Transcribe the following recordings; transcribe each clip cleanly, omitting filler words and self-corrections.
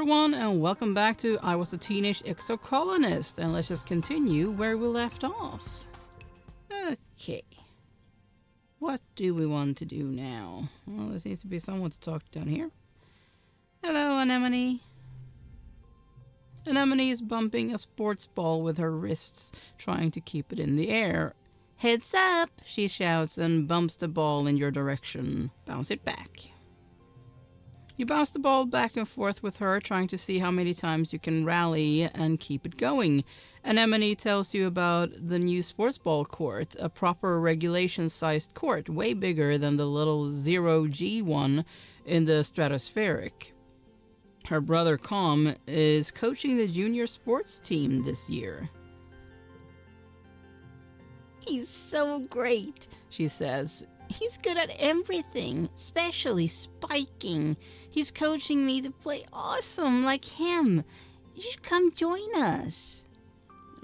everyone, and welcome back to I Was a Teenage Exocolonist, and let's just continue where we left off. Okay. What do we want to do now? Well, there seems to be someone to talk to down here. Hello, Anemone. Anemone is bumping a sports ball with her wrists, trying to keep it in the air. Heads up, she shouts and bumps the ball in your direction. Bounce it back. You bounce the ball back and forth with her, trying to see how many times you can rally and keep it going. Anemone tells you about the new sports ball court, a proper regulation-sized court, way bigger than the little 0G one in the stratospheric. Her brother Com is coaching the junior sports team this year. He's so great, she says. He's good at everything, especially spiking. He's coaching me to play awesome like him. You should come join us.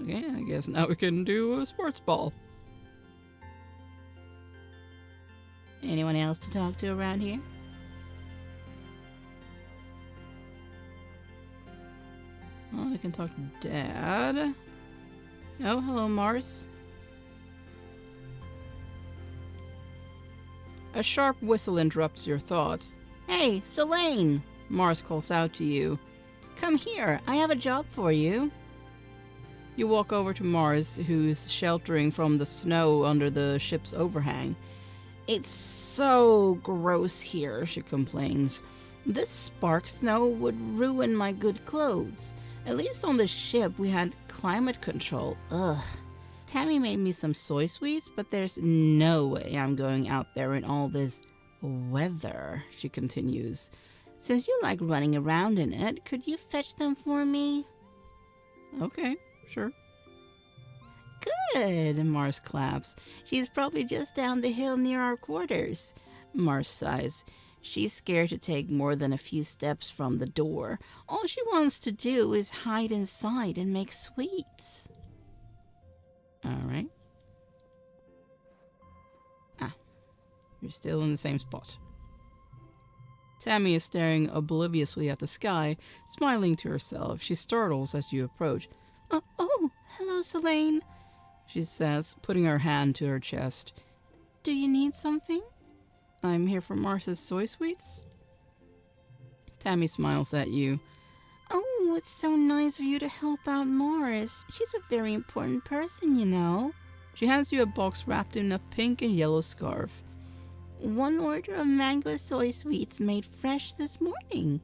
Okay, I guess now we can do a sports ball. Anyone else to talk to around here? Well, we can talk to Dad. Oh, hello, Mars. A sharp whistle interrupts your thoughts. Hey, Solane, Mars calls out to you. come here. I have a job for you. You walk over to Mars, who's sheltering from the snow under the ship's overhang. It's so gross here, she complains. This spark snow would ruin my good clothes. At least on the ship we had climate control. Ugh. Tammy made me some soy sweets, but there's no way I'm going out there in all this weather, she continues. Since you like running around in it, could you fetch them for me? Okay, sure. Good, Mars claps. She's probably just down the hill near our quarters. Mars sighs. She's scared to take more than a few steps from the door. All she wants to do is hide inside and make sweets. Alright. You're still in the same spot. Tammy is staring obliviously at the sky, smiling to herself. She startles as you approach. Oh, hello, Solane, She says, putting her hand to her chest. do you need something? I'm here for Mars's soy sweets. Tammy smiles at you. Oh, it's so nice of you to help out Mars. She's a very important person, you know. She hands you a box wrapped in a pink and yellow scarf. One order of mango soy sweets made fresh this morning.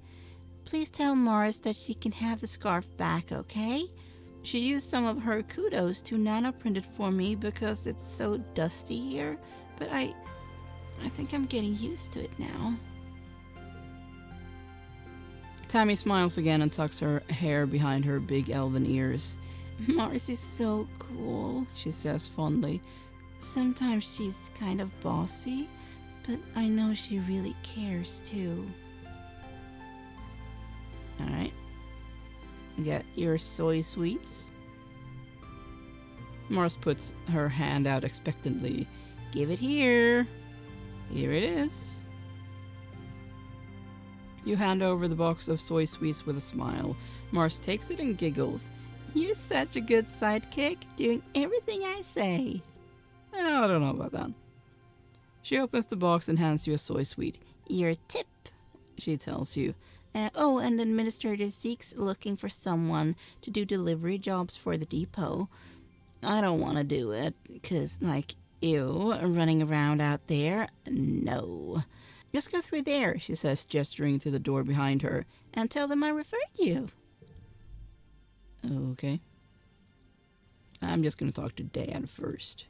Please tell Mars that she can have the scarf back, okay? She used some of her kudos to nanoprint it for me because it's so dusty here, but I think I'm getting used to it now. Tammy smiles again and tucks her hair behind her big elven ears. Mars is so cool, she says fondly. Sometimes she's kind of bossy, but I know she really cares too. Alright. You got your soy sweets. Mars puts her hand out expectantly. Give it here. Here it is. You hand over the box of soy sweets with a smile. Mars takes it and giggles. You're such a good sidekick, doing everything I say. I don't know about that. She opens the box and hands you a soy sweet. Your tip, she tells you. And Administrator Zeke's looking for someone to do delivery jobs for the depot. I don't want to do it, 'cause, ew, running around out there, no. Just go through there, she says, gesturing to the door behind her, and tell them I referred you. Okay. I'm just going to talk to Dad first.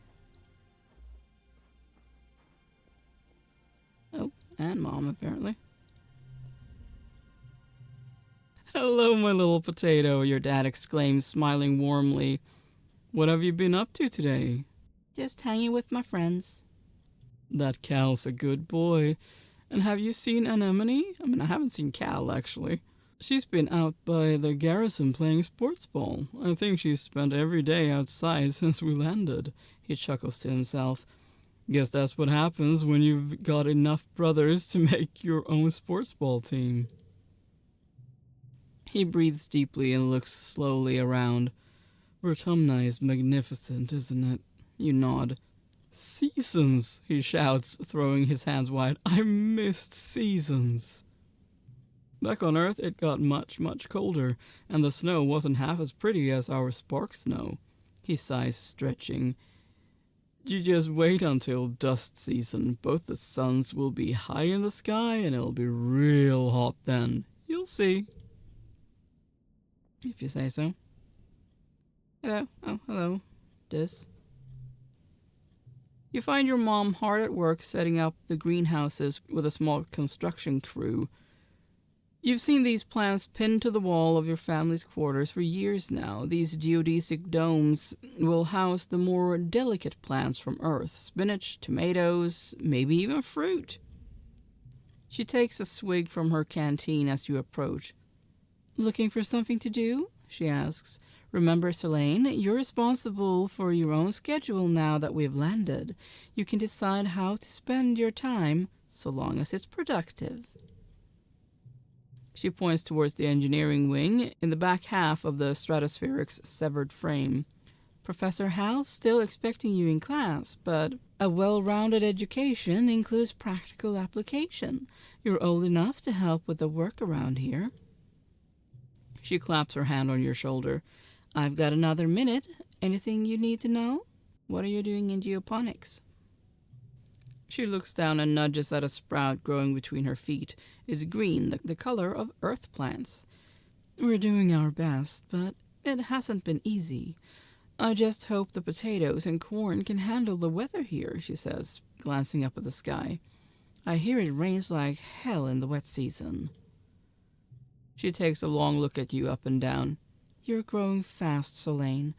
Oh, and Mom, apparently. Hello, my little potato, your dad exclaims, smiling warmly. What have you been up to today? Just hanging with my friends. That Cal's a good boy. And have you seen Anemone? I haven't seen Cal, actually. She's been out by the garrison playing sports ball. I think she's spent every day outside since we landed. He chuckles to himself. Guess that's what happens when you've got enough brothers to make your own sports ball team. He breathes deeply and looks slowly around. Vertumna is magnificent, isn't it? You nod. Seasons, he shouts, throwing his hands wide. I missed seasons. Back on Earth, it got much, much colder, and the snow wasn't half as pretty as our spark snow. He sighs, stretching. You just wait until dust season. Both the suns will be high in the sky, and it'll be real hot then. You'll see. If you say so. Hello. Oh, hello. Dis. You find your mom hard at work setting up the greenhouses with a small construction crew. You've seen these plants pinned to the wall of your family's quarters for years now. These geodesic domes will house the more delicate plants from Earth. Spinach, tomatoes, maybe even fruit. She takes a swig from her canteen as you approach. Looking for something to do? She asks. Remember, Solane, you're responsible for your own schedule now that we've landed. You can decide how to spend your time, so long as it's productive. She points towards the engineering wing in the back half of the stratospheric's severed frame. Professor Hal's still expecting you in class, but a well-rounded education includes practical application. You're old enough to help with the work around here. She claps her hand on your shoulder. I've got another minute. Anything you need to know? What are you doing in geoponics? She looks down and nudges at a sprout growing between her feet. It's green, the color of earth plants. We're doing our best, but it hasn't been easy. I just hope the potatoes and corn can handle the weather here, she says, glancing up at the sky. I hear it rains like hell in the wet season. She takes a long look at you up and down. You're growing fast, Solane,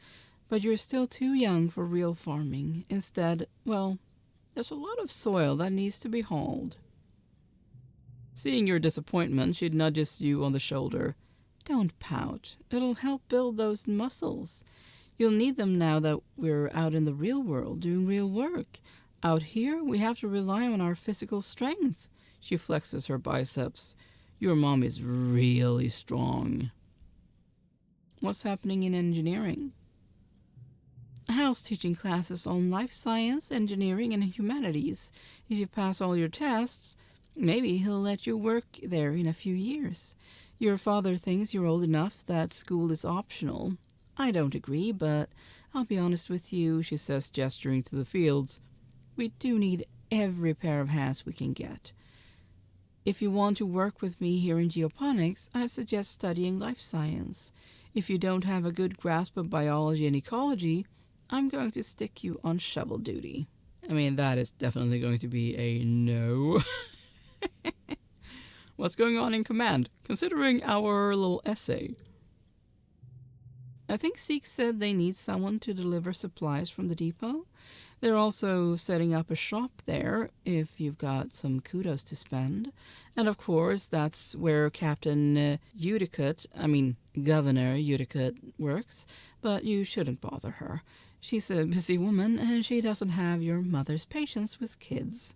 but you're still too young for real farming. Instead, well, there's a lot of soil that needs to be hauled. Seeing your disappointment, she nudges you on the shoulder. Don't pout. It'll help build those muscles. You'll need them now that we're out in the real world doing real work. Out here, we have to rely on our physical strength. She flexes her biceps. Your mom is really strong. What's happening in engineering? Hal's teaching classes on life science, engineering, and humanities. If you pass all your tests, maybe he'll let you work there in a few years. Your father thinks you're old enough that school is optional. I don't agree, but I'll be honest with you, she says, gesturing to the fields. We do need every pair of hands we can get. If you want to work with me here in geoponics, I suggest studying life science. If you don't have a good grasp of biology and ecology, I'm going to stick you on shovel duty. I mean, that is definitely going to be a no. What's going on in command, considering our little essay? I think Seek said they need someone to deliver supplies from the depot. They're also setting up a shop there if you've got some kudos to spend. And of course, that's where Captain Governor Uticott works, but you shouldn't bother her. She's a busy woman, and she doesn't have your mother's patience with kids.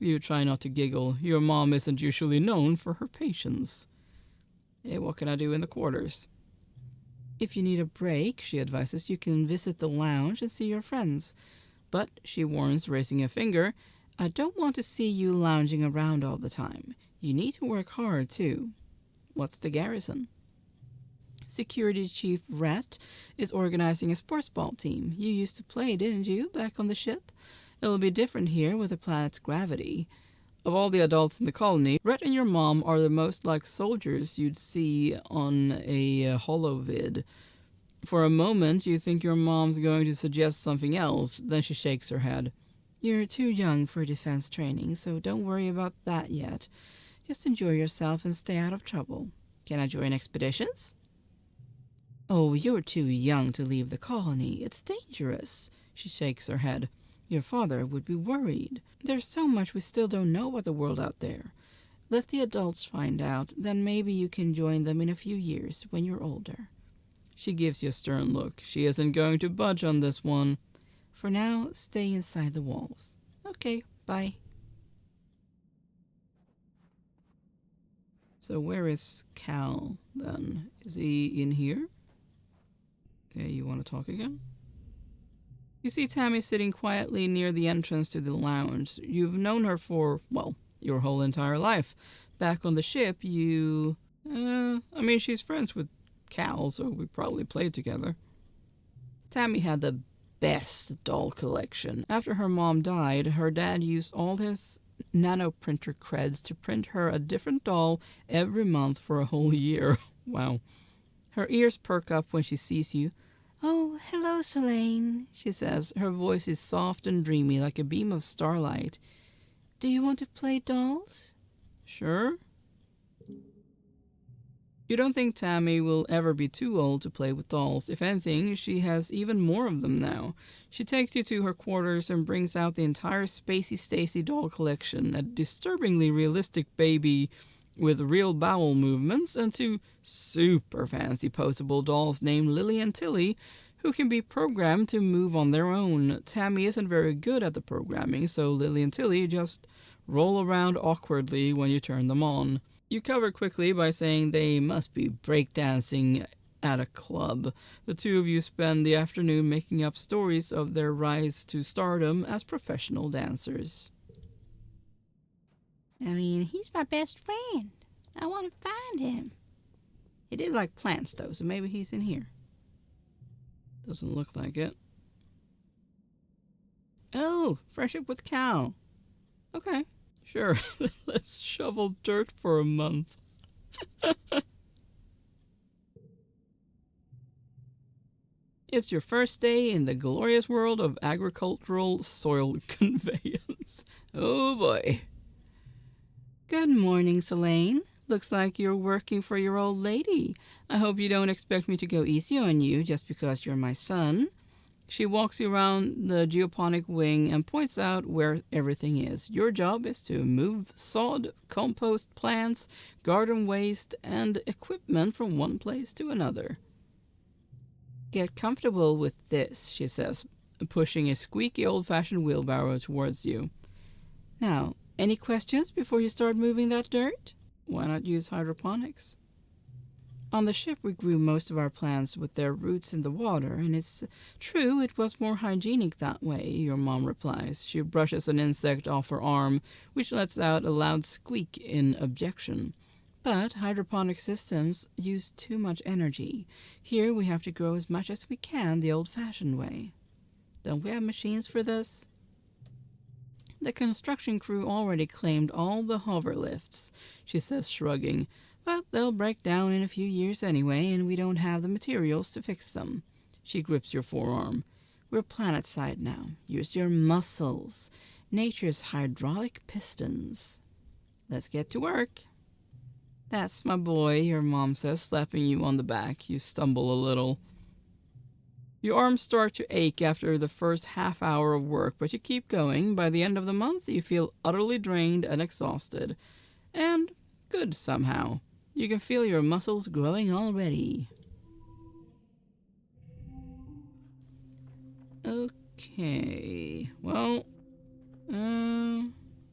You try not to giggle. Your mom isn't usually known for her patience. Hey, what can I do in the quarters? If you need a break, she advises, you can visit the lounge and see your friends. But, she warns, raising a finger, I don't want to see you lounging around all the time. You need to work hard, too. What's the garrison? Security Chief Rhett is organizing a sports ball team. You used to play, didn't you, back on the ship? It'll be different here with the planet's gravity. Of all the adults in the colony, Rhett and your mom are the most like soldiers you'd see on a holovid. For a moment, you think your mom's going to suggest something else, then she shakes her head. You're too young for defense training, so don't worry about that yet. Just enjoy yourself and stay out of trouble. Can I join expeditions? Oh, you're too young to leave the colony. It's dangerous. She shakes her head. Your father would be worried. There's so much we still don't know about the world out there. Let the adults find out, then maybe you can join them in a few years when you're older. She gives you a stern look. She isn't going to budge on this one. For now, stay inside the walls. Okay, bye. So where is Cal then? Is he in here? Okay, you want to talk again? You see Tammy sitting quietly near the entrance to the lounge. You've known her for, well, your whole entire life. Back on the ship, she's friends with Cal, so we probably played together. Tammy had the best doll collection. After her mom died, her dad used all his nanoprinter creds to print her a different doll every month for a whole year. Wow. Her ears perk up when she sees you. "Oh, hello, Solane," she says. Her voice is soft and dreamy like a beam of starlight. "Do you want to play dolls?" "Sure." You don't think Tammy will ever be too old to play with dolls. If anything, she has even more of them now. She takes you to her quarters and brings out the entire Spacey Stacy doll collection, a disturbingly realistic baby with real bowel movements, and two super fancy posable dolls named Lily and Tilly, who can be programmed to move on their own. Tammy isn't very good at the programming, so Lily and Tilly just roll around awkwardly when you turn them on. You cover quickly by saying they must be breakdancing at a club. The two of you spend the afternoon making up stories of their rise to stardom as professional dancers. He's my best friend. I want to find him. He did like plants, though, so maybe he's in here. Doesn't look like it. Oh, friendship with Cal. Okay, sure. Let's shovel dirt for a month. It's your first day in the glorious world of agricultural soil conveyance. Oh boy. Good morning, Solane. Looks like you're working for your old lady. I hope you don't expect me to go easy on you just because you're my son. She walks you around the geoponic wing and points out where everything is. Your job is to move sod, compost, plants, garden waste, and equipment from one place to another. Get comfortable with this, she says, pushing a squeaky old-fashioned wheelbarrow towards you. Now, any questions before you start moving that dirt? Why not use hydroponics? On the ship, we grew most of our plants with their roots in the water, and it's true it was more hygienic that way, your mom replies. She brushes an insect off her arm, which lets out a loud squeak in objection. But hydroponic systems use too much energy. Here we have to grow as much as we can the old-fashioned way. Don't we have machines for this? The construction crew already claimed all the hover lifts, she says, shrugging. But they'll break down in a few years anyway, and we don't have the materials to fix them. She grips your forearm. We're planet-side now. Use your muscles. Nature's hydraulic pistons. Let's get to work. That's my boy, your mom says, slapping you on the back. You stumble a little. Your arms start to ache after the first half hour of work, but you keep going. By the end of the month, you feel utterly drained and exhausted. And good somehow. You can feel your muscles growing already. Okay, well,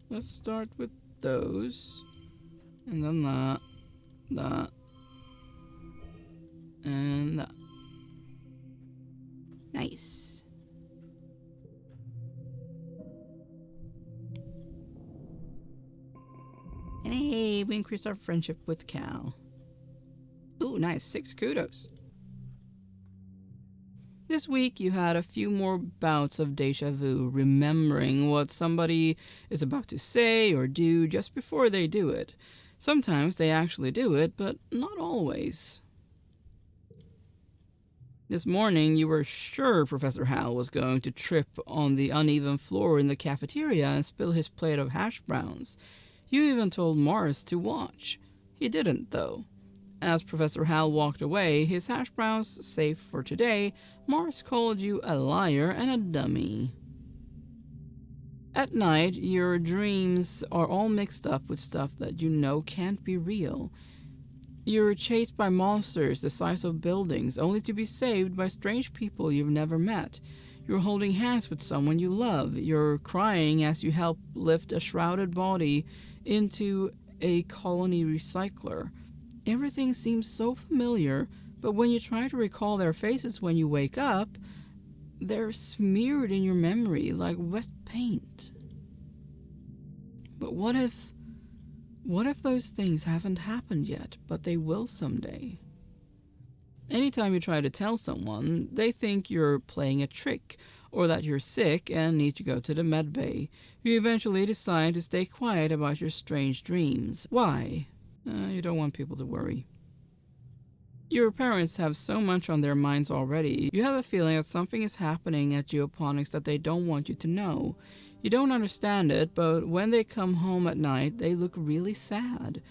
let's start with those. And then that, and that. Nice. And hey, we increased our friendship with Cal. Ooh, nice. 6 kudos. This week you had a few more bouts of deja vu, remembering what somebody is about to say or do just before they do it. Sometimes they actually do it, but not always. This morning, you were sure Professor Hal was going to trip on the uneven floor in the cafeteria and spill his plate of hash browns. You even told Morris to watch. He didn't, though. As Professor Hal walked away, his hash browns safe for today, Morris called you a liar and a dummy. At night, your dreams are all mixed up with stuff that you know can't be real. You're chased by monsters the size of buildings, only to be saved by strange people you've never met. You're holding hands with someone you love. You're crying as you help lift a shrouded body into a colony recycler. Everything seems so familiar, but when you try to recall their faces when you wake up, they're smeared in your memory like wet paint. But what if those things haven't happened yet, but they will someday? Anytime you try to tell someone, they think you're playing a trick, or that you're sick and need to go to the med bay. You eventually decide to stay quiet about your strange dreams. Why? You don't want people to worry. Your parents have so much on their minds already. You have a feeling that something is happening at Geoponics that they don't want you to know. You don't understand it, but when they come home at night, they look really sad.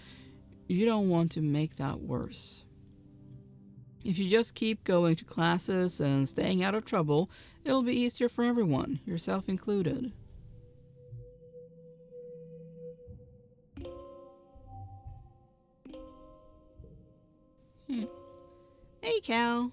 You don't want to make that worse. If you just keep going to classes and staying out of trouble, it'll be easier for everyone, yourself included. Hey, Cal.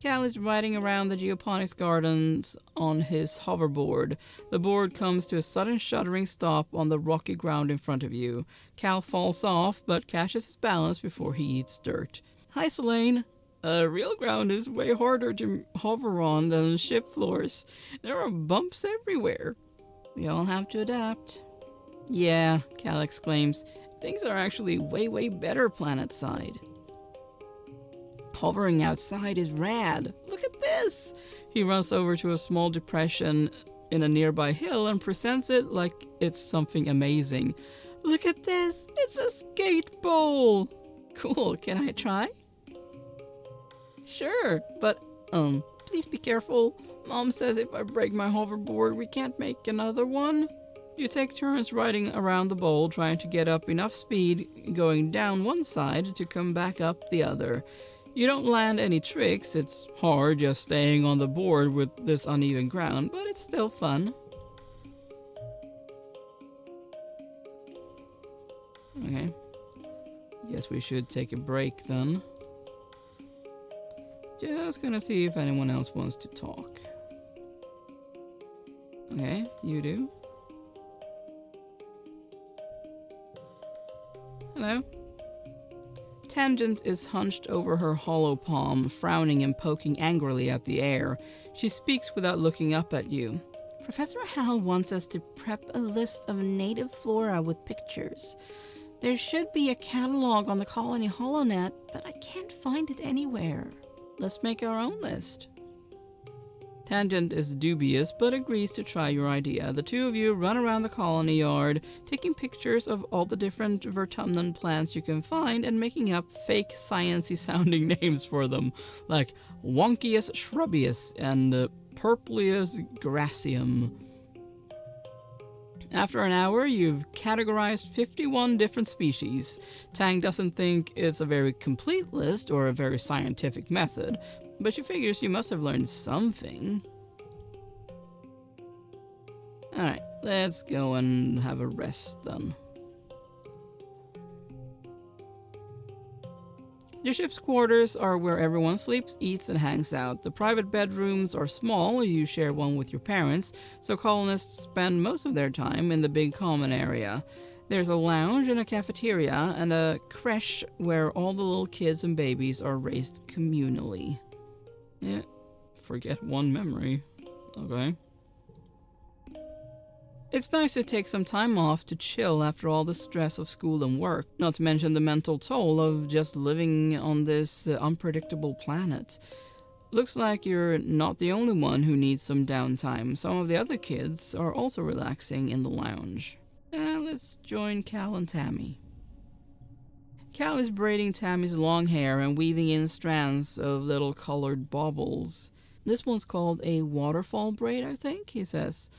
Cal is riding around the geoponics gardens on his hoverboard. The board comes to a sudden shuddering stop on the rocky ground in front of you. Cal falls off, but catches his balance before he eats dirt. Hi, Solane. Real ground is way harder to hover on than ship floors. There are bumps everywhere. We all have to adapt. Yeah, Cal exclaims. Things are actually way better planet-side. Hovering outside is rad. Look at this! He runs over to a small depression in a nearby hill and presents it like it's something amazing. Look at this! It's a skate bowl! Cool, can I try? Sure, but, please be careful. Mom says if I break my hoverboard, we can't make another one. You take turns riding around the bowl, trying to get up enough speed going down one side to come back up the other. You don't land any tricks. It's hard just staying on the board with this uneven ground, but it's still fun. Okay. Guess we should take a break then. Just gonna see if anyone else wants to talk. Okay, you do. Hello. Tangent is hunched over her hollow palm, frowning and poking angrily at the air. She speaks without looking up at you. Professor Hal wants us to prep a list of native flora with pictures. There should be a catalog on the Colony HoloNet, but I can't find it anywhere. Let's make our own list. Tangent is dubious, but agrees to try your idea. The two of you run around the colony yard, taking pictures of all the different vertumnant plants you can find and making up fake sciencey sounding names for them, like Wonkius shrubbius and Purplius gracium. After an hour, you've categorized 51 different species. Tang doesn't think it's a very complete list or a very scientific method, but she figures you must have learned something. Alright, let's go and have a rest then. Your ship's quarters are where everyone sleeps, eats, and hangs out. The private bedrooms are small, you share one with your parents, so colonists spend most of their time in the big common area. There's a lounge and a cafeteria, and a creche where all the little kids and babies are raised communally. Yeah, forget one memory. Okay. It's nice to take some time off to chill after all the stress of school and work, not to mention the mental toll of just living on this unpredictable planet. Looks like you're not the only one who needs some downtime. Some of the other kids are also relaxing in the lounge. Let's join Cal and Tammy. Cal is braiding Tammy's long hair and weaving in strands of little colored baubles. This one's called a waterfall braid, I think, he says.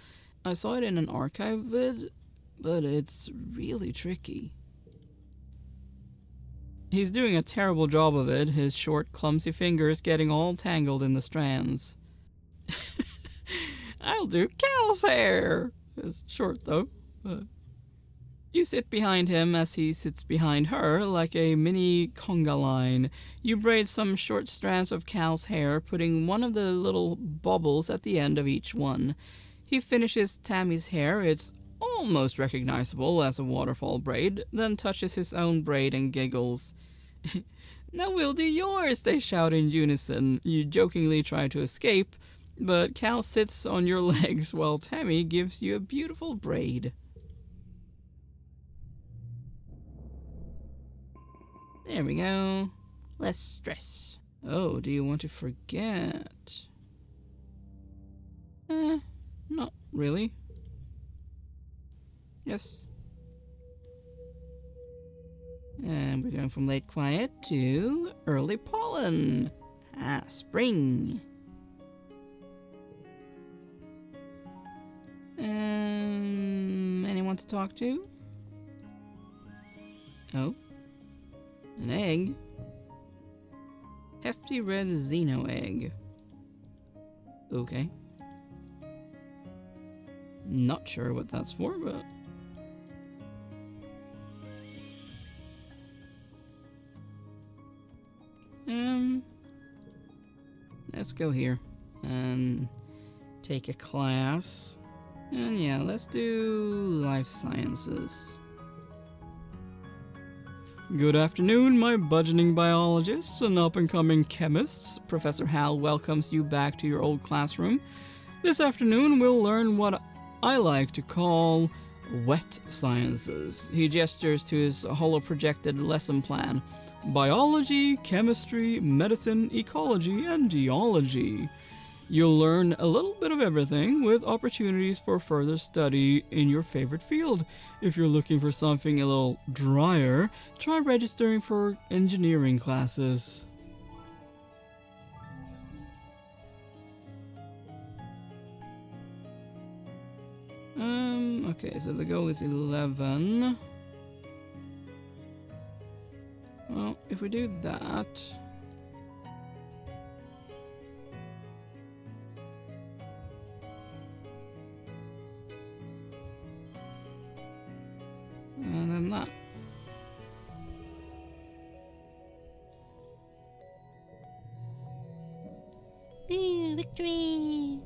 I saw it in an archive vid, but it's really tricky. He's doing a terrible job of it, his short, clumsy fingers getting all tangled in the strands. I'll do Cal's hair! It's short, though. You sit behind him as he sits behind her, like a mini conga line. You braid some short strands of Cal's hair, putting one of the little bubbles at the end of each one. He finishes Tammy's hair. It's almost recognizable as a waterfall braid, then touches his own braid and giggles. Now we'll do yours, they shout in unison. You jokingly try to escape, but Cal sits on your legs while Tammy gives you a beautiful braid. There we go. Less stress. Oh, do you want to forget? Not really. Yes. And we're going from late quiet to early pollen. Spring. Anyone to talk to? Oh. An egg. Hefty red Xeno egg. Okay. Not sure what that's for, but... Let's go here and take a class. And yeah, let's do life sciences. Good afternoon, my budgeting biologists and up-and-coming chemists. Professor Hal welcomes you back to your old classroom. This afternoon we'll learn what I like to call wet sciences. He gestures to his holo-projected lesson plan. Biology, chemistry, medicine, ecology, and geology. You'll learn a little bit of everything with opportunities for further study in your favorite field. If you're looking for something a little drier, try registering for engineering classes. Okay, so the goal is 11. Well, if we do that... and then that. Ooh, victory!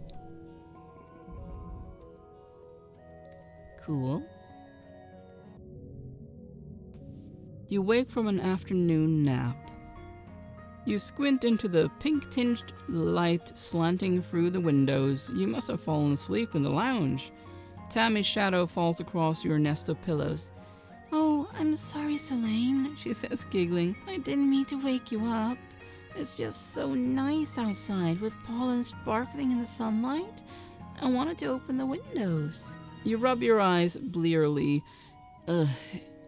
Cool. You wake from an afternoon nap. You squint into the pink-tinged light slanting through the windows. You must have fallen asleep in the lounge. Tammy's shadow falls across your nest of pillows. Oh, I'm sorry, Solane, she says, giggling. I didn't mean to wake you up. It's just so nice outside with pollen sparkling in the sunlight. I wanted to open the windows. You rub your eyes blearily.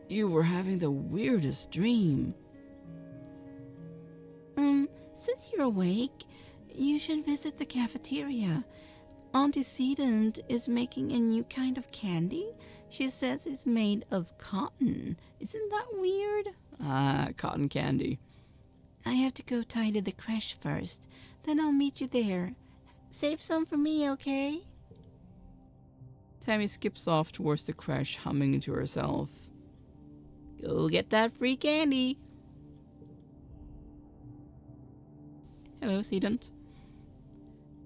You were having the weirdest dream. Since you're awake, you should visit the cafeteria. Auntie Sedent is making a new kind of candy. She says it's made of cotton. Isn't that weird? Cotton candy. I have to go tidy the creche first. Then I'll meet you there. Save some for me, okay? Tammy skips off towards the creche, humming to herself. Go get that free candy. Hello, Sedent.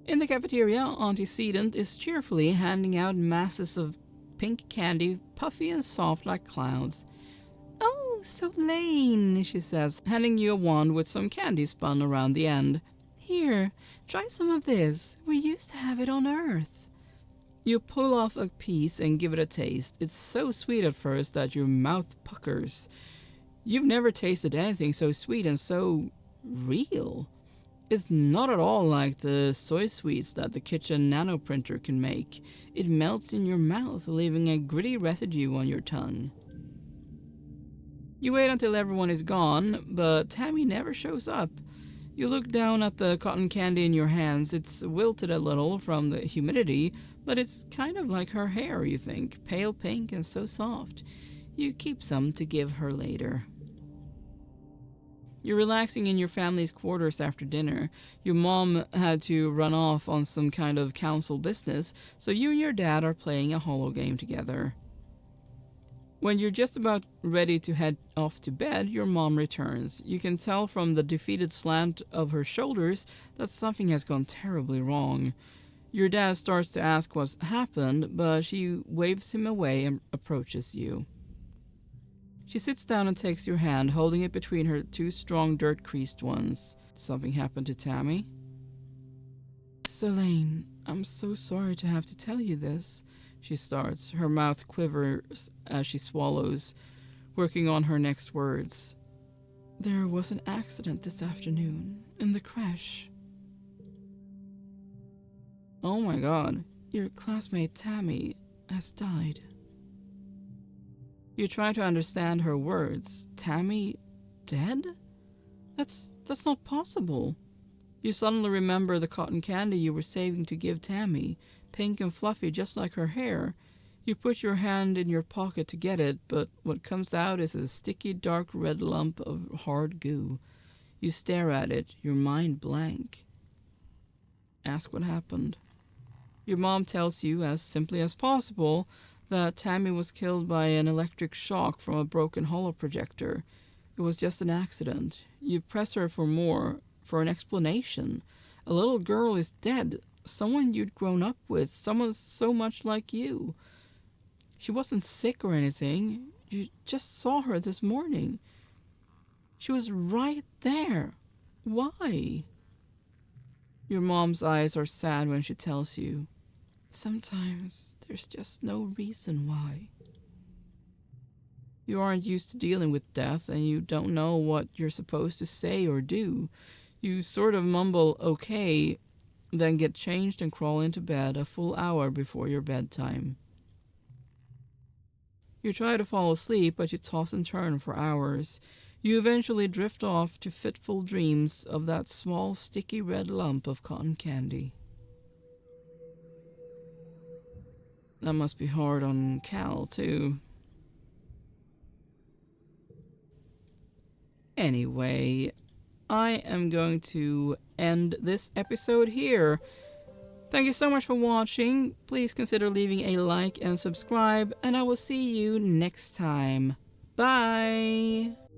In the cafeteria, Auntie Sedent is cheerfully handing out masses of pink candy, puffy and soft like clouds. Oh, Solane, she says, handing you a wand with some candy spun around the end. Here, try some of this. We used to have it on Earth. You pull off a piece and give it a taste. It's so sweet at first that your mouth puckers. You've never tasted anything so sweet and so real. It's not at all like the soy sweets that the kitchen nanoprinter can make. It melts in your mouth, leaving a gritty residue on your tongue. You wait until everyone is gone, but Tammy never shows up. You look down at the cotton candy in your hands. It's wilted a little from the humidity, but it's kind of like her hair, you think. Pale pink and so soft. You keep some to give her later. You're relaxing in your family's quarters after dinner. Your mom had to run off on some kind of council business, so you and your dad are playing a holo game together. When you're just about ready to head off to bed, your mom returns. You can tell from the defeated slant of her shoulders that something has gone terribly wrong. Your dad starts to ask what's happened, but she waves him away and approaches you. She sits down and takes your hand, holding it between her two strong dirt-creased ones. Something happened to Tammy? Solane, I'm so sorry to have to tell you this, she starts. Her mouth quivers as she swallows, working on her next words. There was an accident this afternoon in the crash. Oh my god, your classmate Tammy has died. You try to understand her words. Tammy dead? That's not possible. You suddenly remember the cotton candy you were saving to give Tammy, pink and fluffy just like her hair. You put your hand in your pocket to get it, but what comes out is a sticky dark red lump of hard goo. You stare at it, your mind blank. Ask what happened. Your mom tells you, as simply as possible, that Tammy was killed by an electric shock from a broken holoprojector. It was just an accident. You press her for more, for an explanation. A little girl is dead. Someone you'd grown up with. Someone so much like you. She wasn't sick or anything. You just saw her this morning. She was right there. Why? Your mom's eyes are sad when she tells you. Sometimes there's just no reason why. You aren't used to dealing with death, and you don't know what you're supposed to say or do. You sort of mumble, okay, then get changed and crawl into bed a full hour before your bedtime. You try to fall asleep, but you toss and turn for hours. You eventually drift off to fitful dreams of that small, sticky red lump of cotton candy. That must be hard on Cal, too. Anyway, I am going to end this episode here. Thank you so much for watching. Please consider leaving a like and subscribe, and I will see you next time. Bye!